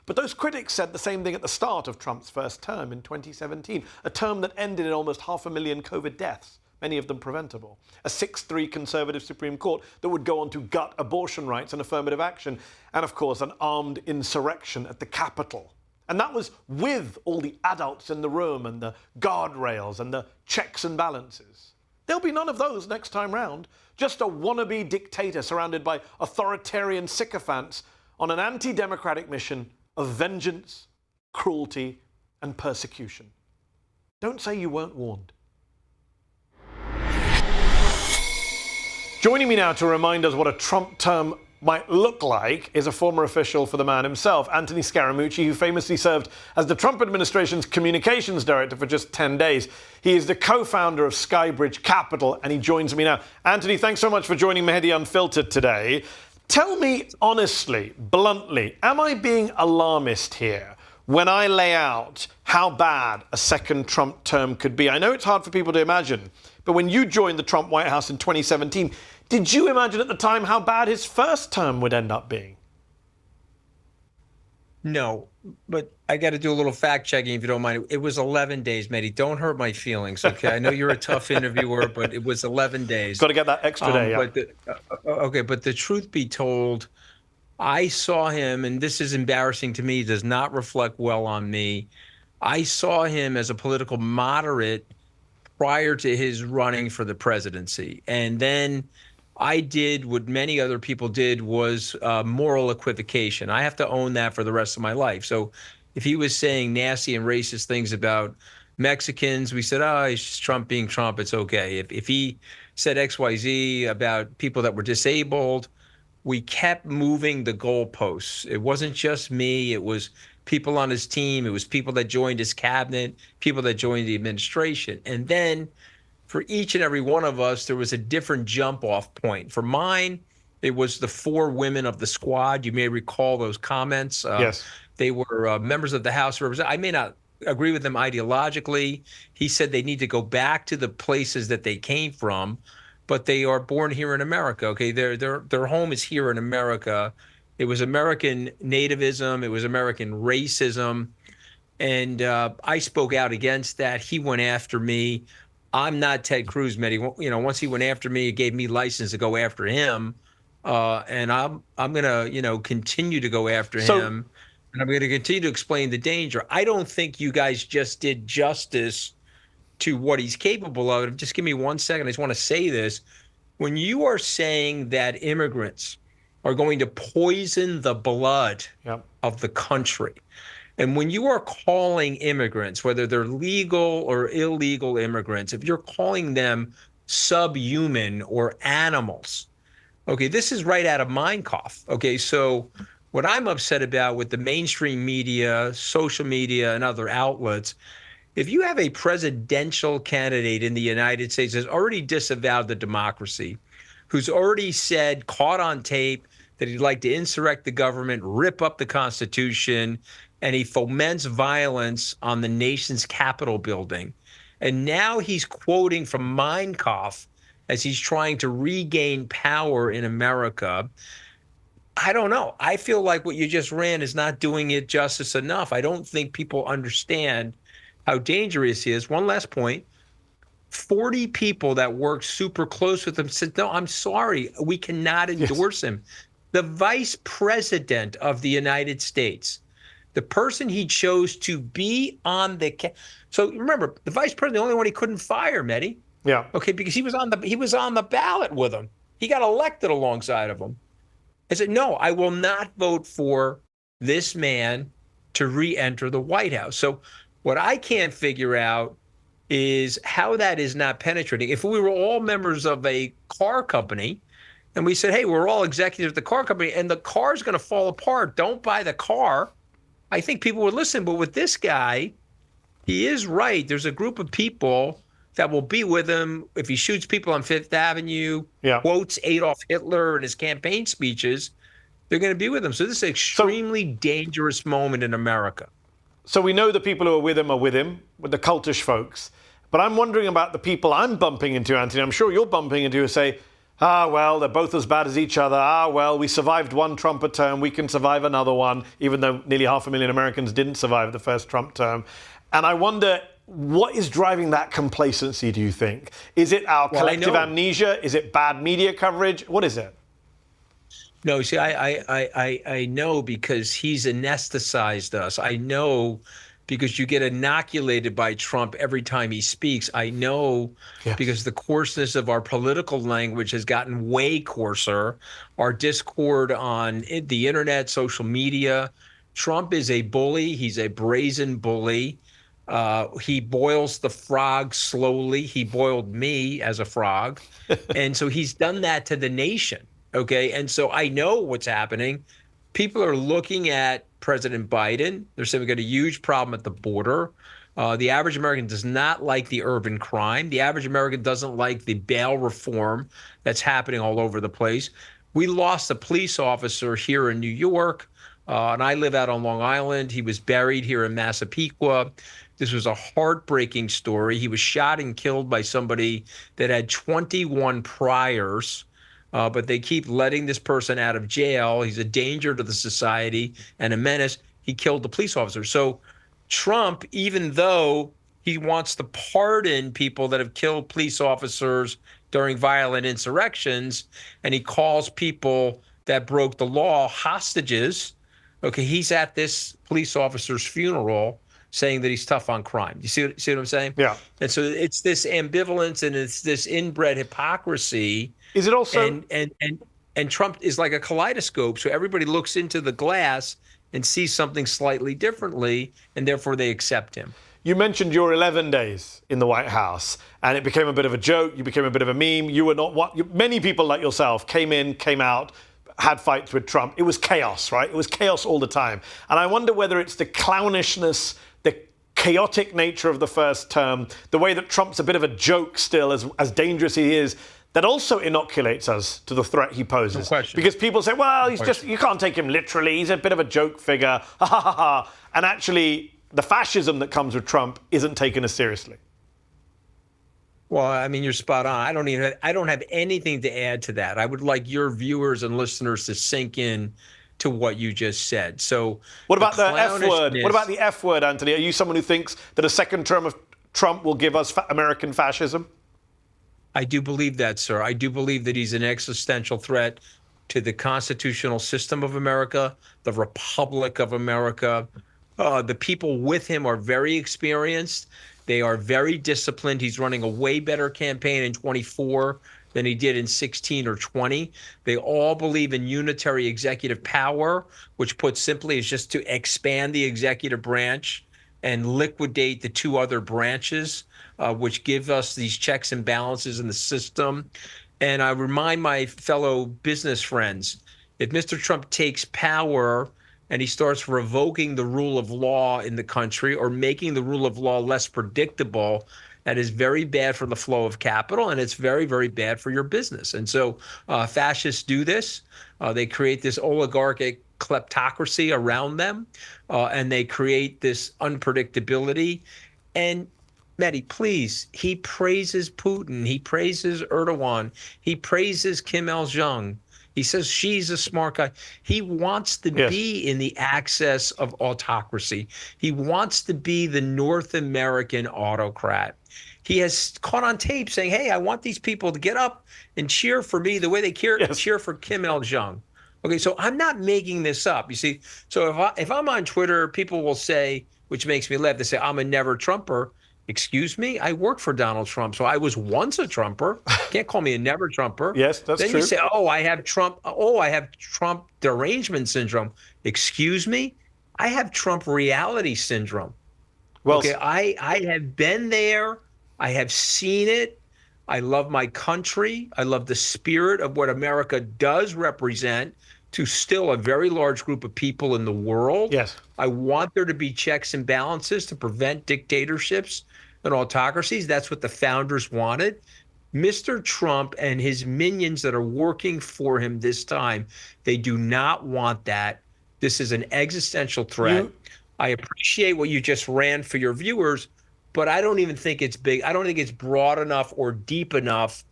But those critics said the same thing at the start of Trump's first term in 2017, a term that ended in almost 500,000 COVID deaths, many of them preventable, a 6-3 conservative Supreme Court that would go on to gut abortion rights and affirmative action, and of course an armed insurrection at the Capitol. And that was with all the adults in the room and the guardrails and the checks and balances. There'll be none of those next time round, just a wannabe dictator surrounded by authoritarian sycophants on an anti-democratic mission of vengeance, cruelty, and persecution. Don't say you weren't warned. Joining me now to remind us what a Trump term might look like is a former official for the man himself, Anthony Scaramucci, who famously served as the Trump administration's communications director for just 10 days. He is the co-founder of Skybridge Capital, and he joins me now. Anthony, thanks so much for joining Mehdi Unfiltered today. Tell me honestly, bluntly, am I being alarmist here when I lay out how bad a second Trump term could be? I know it's hard for people to imagine, but when you joined the Trump White House in 2017, did you imagine at the time how bad his first term would end up being? No, but I got to do a little fact checking if you don't mind. It was 11 days, Mehdi. Don't hurt my feelings, okay? I know you're a tough interviewer, but it was 11 days. Got to get that extra day. But the truth be told, I saw him, and this is embarrassing to me, does not reflect well on me. I saw him as a political moderate prior to his running for the presidency. And then I did what many other people did, was moral equivocation. I have to own that for the rest of my life. So if he was saying nasty and racist things about Mexicans, we said, oh, it's just Trump being Trump, it's okay. If he said XYZ about people that were disabled, we kept moving the goalposts. It wasn't just me, it was people on his team, it was people that joined his cabinet, people that joined the administration. And then for each and every one of us, there was a different jump-off point. For mine, it was the 4 women of the squad. You may recall those comments. Yes. They were members of the House of Representatives. I may not agree with them ideologically. He said they need to go back to the places that they came from, but they are born here in America. Okay, their home is here in America. It was American nativism. It was American racism. And I spoke out against that. He went after me. I'm not Ted Cruz, Mehdi. You know, once he went after me, it gave me license to go after him. And I'm going to, continue to go after him. And I'm going to continue to explain the danger. I don't think you guys just did justice to what he's capable of. Just give me 1 second. I just want to say this. When you are saying that immigrants are going to poison the blood of the country, And when you are calling immigrants, whether they're legal or illegal immigrants, if you're calling them subhuman or animals, okay, this is right out of Mein Kampf. Okay, so what I'm upset about with the mainstream media, social media, and other outlets, if you have a presidential candidate in the United States that's already disavowed the democracy, who's already said, caught on tape, that he'd like to insurrect the government, rip up the Constitution, and he foments violence on the nation's Capitol building. And now he's quoting from Mein Kampf as he's trying to regain power in America. I don't know. I feel like what you just ran is not doing it justice enough. I don't think people understand how dangerous he is. One last point. 40 people that work super close with him said, no, I'm sorry, we cannot endorse him. The vice president of the United States, the person he chose to be on the so remember, the vice president, the only one he couldn't fire, Mehdi. Yeah. Okay, because he was on the ballot with him. He got elected alongside of him. I said, no, I will not vote for this man to re-enter the White House. So what I can't figure out is how that is not penetrating. If we were all members of a car company and we said, hey, we're all executives of the car company and the car's going to fall apart, don't buy the car, I think people would listen. But with this guy, he is right. There's a group of people that will be with him if he shoots people on Fifth Avenue, quotes Adolf Hitler in his campaign speeches, they're going to be with him. So this is an extremely dangerous moment in America. So we know the people who are with him, with the cultish folks. But I'm wondering about the people I'm bumping into, Anthony. I'm sure you're bumping into who say, well, they're both as bad as each other. Well, we survived one Trump term. We can survive another one, even though nearly 500,000 Americans didn't survive the first Trump term. And I wonder, what is driving that complacency, do you think? Is it our collective amnesia? Is it bad media coverage? What is it? No, see, I know because he's anesthetized us. I know because you get inoculated by Trump every time he speaks. I know because the coarseness of our political language has gotten way coarser. Our discord on the internet, social media. Trump is a bully. He's a brazen bully. He boils the frog slowly. He boiled me as a frog. And so he's done that to the nation. Okay. And so I know what's happening. People are looking at President Biden. They're saying we've got a huge problem at the border. The average American does not like the urban crime. The average American doesn't like the bail reform that's happening all over the place. We lost a police officer here in New York, and I live out on Long Island. He was buried here in Massapequa. This was a heartbreaking story. He was shot and killed by somebody that had 21 priors. But they keep letting this person out of jail. He's a danger to the society and a menace. He killed the police officer. So Trump, even though he wants to pardon people that have killed police officers during violent insurrections, and he calls people that broke the law hostages, okay, he's at this police officer's funeral saying that he's tough on crime. You see what I'm saying? Yeah. And so it's this ambivalence and it's this inbred hypocrisy. Is it also and Trump is like a kaleidoscope, so everybody looks into the glass and sees something slightly differently, and therefore they accept him. You mentioned your 11 days in the White House, and it became a bit of a joke. You became a bit of a meme. You were not many people like yourself came in, came out, had fights with Trump. It was chaos, right? It was chaos all the time. And I wonder whether it's the clownishness, the chaotic nature of the first term, the way that Trump's a bit of a joke still, as dangerous he is, that also inoculates us to the threat he poses. No question. Because people say, well, you can't take him literally. He's a bit of a joke figure. Ha ha ha ha. And actually, the fascism that comes with Trump isn't taken as seriously. Well, I mean, you're spot on. I don't have anything to add to that. I would like your viewers and listeners to sink in to what you just said. So what about the F word? What about the F word, Anthony? Are you someone who thinks that a second term of Trump will give us American fascism? I do believe that, sir. I do believe that he's an existential threat to the constitutional system of America, the Republic of America. The people with him are very experienced. They are very disciplined. He's running a way better campaign in 24 than he did in 16 or 20. They all believe in unitary executive power, which put simply is just to expand the executive branch and liquidate the two other branches, which give us these checks and balances in the system. And I remind my fellow business friends, if Mr. Trump takes power and he starts revoking the rule of law in the country or making the rule of law less predictable, that is very bad for the flow of capital, and it's very, very bad for your business. And so fascists do this. They create this oligarchic kleptocracy around them, and they create this unpredictability. And Mehdi, please, he praises Putin. He praises Erdogan. He praises Kim Il-sung. He says she's a smart guy. He wants to be in the axis of autocracy. He wants to be the North American autocrat. He has caught on tape saying, hey, I want these people to get up and cheer for me the way they cheer for Kim Il-sung. Okay, so I'm not making this up. You see, so if I'm on Twitter, people will say, which makes me laugh, they say, I'm a never Trumper. Excuse me, I work for Donald Trump, so I was once a Trumper. Can't call me a never Trumper. Yes, that's true. Then you say, oh, I have Trump. Oh, I have Trump derangement syndrome. Excuse me, I have Trump reality syndrome. Well, okay, I have been there. I have seen it. I love my country. I love the spirit of what America does represent to still a very large group of people in the world. Yes. I want there to be checks and balances to prevent dictatorships and autocracies. That's what the founders wanted. Mr. Trump and his minions that are working for him this time, they do not want that. This is an existential threat. I appreciate what you just ran for your viewers, but I don't even think it's big. I don't think it's broad enough or deep enough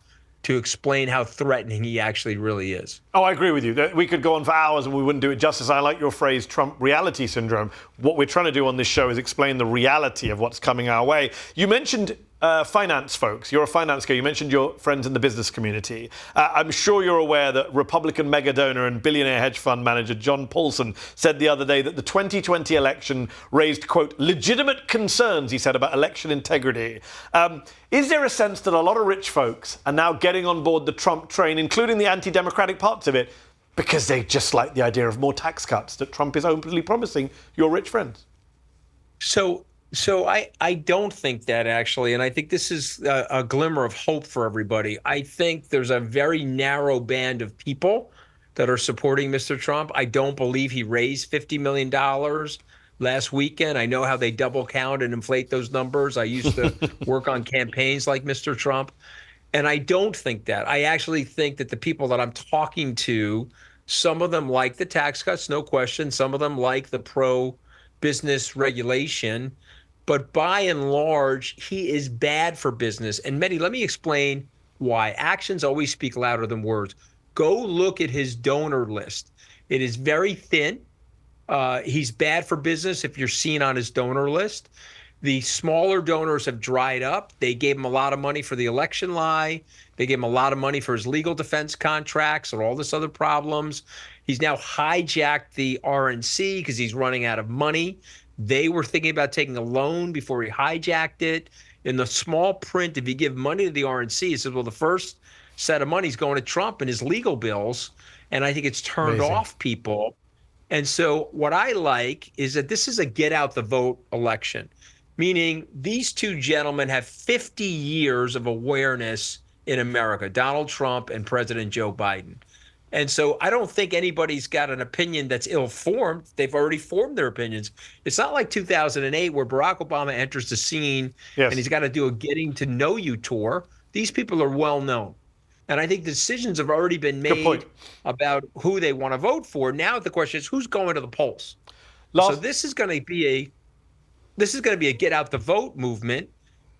to explain how threatening he actually really is. Oh, I agree with you. We could go on for hours and we wouldn't do it justice. I like your phrase, Trump reality syndrome. What we're trying to do on this show is explain the reality of what's coming our way. You mentioned finance folks. You're a finance guy. You mentioned your friends in the business community. I'm sure you're aware that Republican mega donor and billionaire hedge fund manager John Paulson said the other day that the 2020 election raised, quote, legitimate concerns, he said, about election integrity. Is there a sense that a lot of rich folks are now getting on board the Trump train, including the anti-democratic parts of it, because they just like the idea of more tax cuts that Trump is openly promising your rich friends? So I don't think that, actually, and I think this is a glimmer of hope for everybody. I think there's a very narrow band of people that are supporting Mr. Trump. I don't believe he raised $50 million last weekend. I know how they double count and inflate those numbers. I used to work on campaigns like Mr. Trump, and I don't think that. I actually think that the people that I'm talking to, some of them like the tax cuts, no question. Some of them like the pro-business regulation. But by and large, he is bad for business. And Mehdi, let me explain why. Actions always speak louder than words. Go look at his donor list. It is very thin. He's bad for business if you're seen on his donor list. The smaller donors have dried up. They gave him a lot of money for the election lie. They gave him a lot of money for his legal defense contracts and all this other problems. He's now hijacked the RNC because he's running out of money. They were thinking about taking a loan before he hijacked it. In the small print, if you give money to the RNC, it says, well, the first set of money is going to Trump and his legal bills. And I think it's turned off people. And so what I like is that this is a get out the vote election, meaning these two gentlemen have 50 years of awareness in America, Donald Trump and President Joe Biden. And so I don't think anybody's got an opinion that's ill-formed. They've already formed their opinions. It's not like 2008 where Barack Obama enters the scene and he's got to do a getting to know you tour. These people are well known. And I think decisions have already been made about who they want to vote for. Now the question is, who's going to the polls? So this is going to be a get out the vote movement.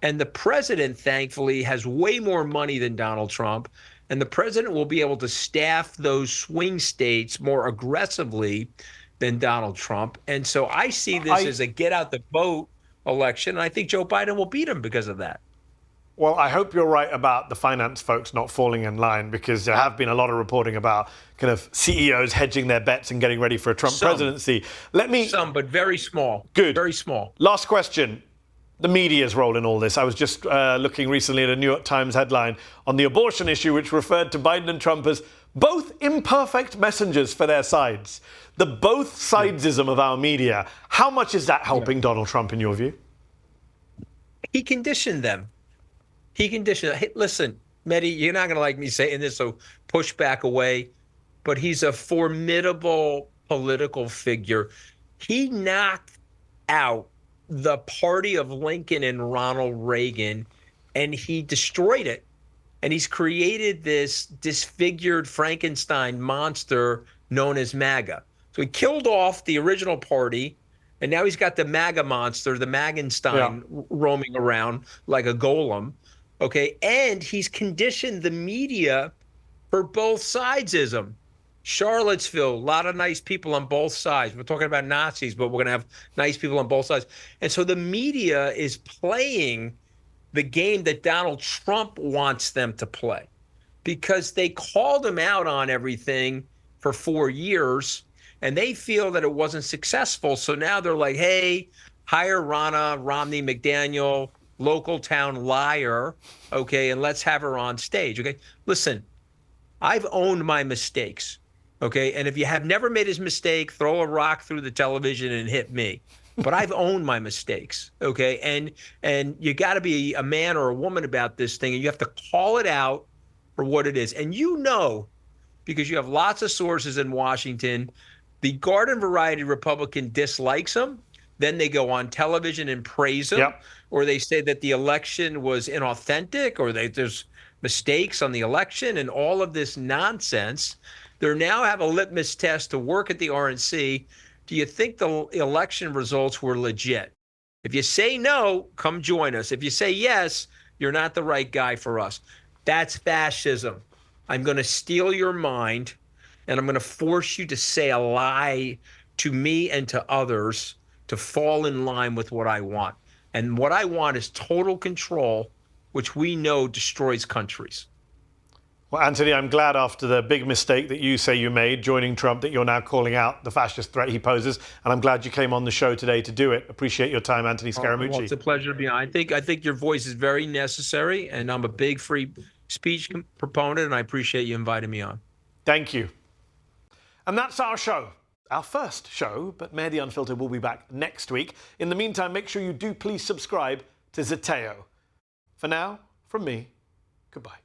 And the president, thankfully, has way more money than Donald Trump. And the president will be able to staff those swing states more aggressively than Donald Trump. And so I see this as a get out the vote election. And I think Joe Biden will beat him because of that. Well, I hope you're right about the finance folks not falling in line, because there have been a lot of reporting about kind of CEOs hedging their bets and getting ready for a Trump presidency. Some, but very small. Good. Very small. Last question. the media's role in all this. I was just looking recently at a New York Times headline on the abortion issue, which referred to Biden and Trump as both imperfect messengers for their sides. The both sidesism of our media. How much is that helping Donald Trump, in your view? He conditioned them. Hey, listen, Mehdi, you're not going to like me saying this, so push back away. But he's a formidable political figure. He knocked out the party of Lincoln and Ronald Reagan, and he destroyed it. And he's created this disfigured Frankenstein monster known as MAGA. So he killed off the original party, and now he's got the MAGA monster, the Magenstein, roaming around like a golem. Okay, and he's conditioned the media for both sidesism. Charlottesville, a lot of nice people on both sides. We're talking about Nazis, but we're going to have nice people on both sides. And so the media is playing the game that Donald Trump wants them to play, because they called him out on everything for 4 years and they feel that it wasn't successful. So now they're like, hey, hire Ronna Romney McDaniel, local town liar, okay, and let's have her on stage, okay? Listen, I've owned my mistakes, okay? And if you have never made his mistake, throw a rock through the television and hit me. But I've owned my mistakes, okay? And you got to be a man or a woman about this thing, and you have to call it out for what it is. And you know, because you have lots of sources in Washington, the garden variety Republican dislikes him. Then they go on television and praise him, or they say that the election was inauthentic, or there's mistakes on the election and all of this nonsense. They now have a litmus test to work at the RNC. Do you think the election results were legit? If you say no, come join us. If you say yes, you're not the right guy for us. That's fascism. I'm going to steal your mind, and I'm going to force you to say a lie to me and to others to fall in line with what I want. And what I want is total control, which we know destroys countries. Well, Anthony, I'm glad after the big mistake that you say you made, joining Trump, that you're now calling out the fascist threat he poses. And I'm glad you came on the show today to do it. Appreciate your time, Anthony Scaramucci. Well, it's a pleasure to be on. I think your voice is very necessary, and I'm a big free speech proponent, and I appreciate you inviting me on. Thank you. And that's our show. Our first show, but Mehdi Unfiltered will be back next week. In the meantime, make sure you do please subscribe to Zeteo. For now, from me, goodbye.